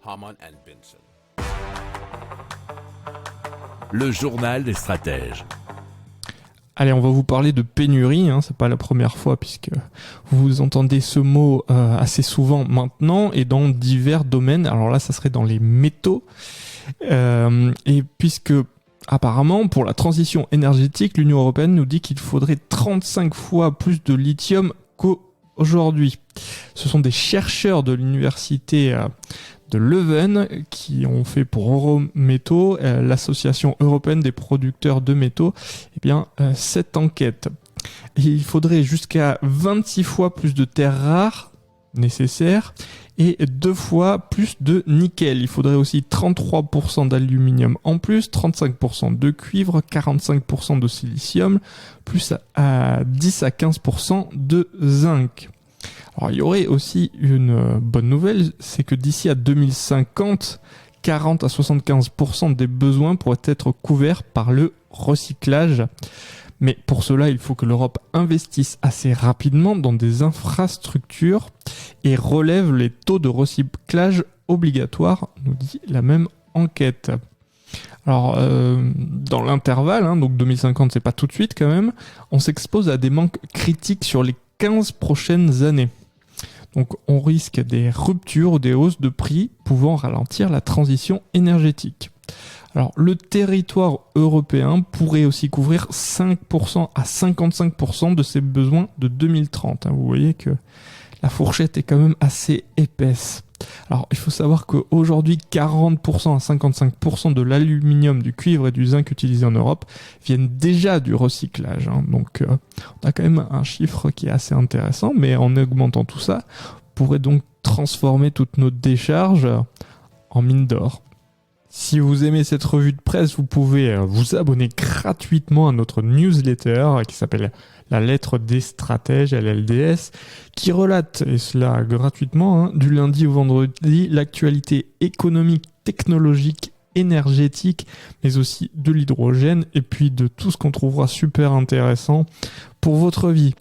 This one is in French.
Harman & Benson. Le journal des stratèges. Allez, on va vous parler de pénurie, c'est pas la première fois puisque vous entendez ce mot assez souvent maintenant et dans divers domaines. Alors là, ça serait dans les métaux. Et puisque apparemment, pour la transition énergétique, l'Union européenne nous dit qu'il faudrait 35 fois plus de lithium qu'aujourd'hui. Ce sont des chercheurs de l'université de Leuven qui ont fait pour Eurométaux, l'association européenne des producteurs de métaux, cette enquête. Et il faudrait jusqu'à 26 fois plus de terres rares nécessaires et 2 fois plus de nickel. Il faudrait aussi 33% d'aluminium en plus, 35% de cuivre, 45% de silicium, plus à 10 à 15% de zinc. Alors, il y aurait aussi une bonne nouvelle, c'est que d'ici à 2050, 40 à 75% des besoins pourraient être couverts par le recyclage. Mais pour cela, il faut que l'Europe investisse assez rapidement dans des infrastructures et relève les taux de recyclage obligatoires, nous dit la même enquête. Alors, dans l'intervalle, donc 2050, c'est pas tout de suite quand même, on s'expose à des manques critiques sur les 15 prochaines années. Donc on risque des ruptures ou des hausses de prix pouvant ralentir la transition énergétique. Alors le territoire européen pourrait aussi couvrir 5% à 55% de ses besoins de 2030. Vous voyez que la fourchette est quand même assez épaisse. Alors il faut savoir qu'aujourd'hui 40% à 55% de l'aluminium, du cuivre et du zinc utilisés en Europe viennent déjà du recyclage. Donc on a quand même un chiffre qui est assez intéressant, mais en augmentant tout ça, on pourrait donc transformer toutes nos décharges en mines d'or. Si vous aimez cette revue de presse, vous pouvez vous abonner gratuitement à notre newsletter qui s'appelle La Lettre des Stratèges, LLDS, qui relate, et cela gratuitement, du lundi au vendredi, l'actualité économique, technologique, énergétique, mais aussi de l'hydrogène, et puis de tout ce qu'on trouvera super intéressant pour votre vie.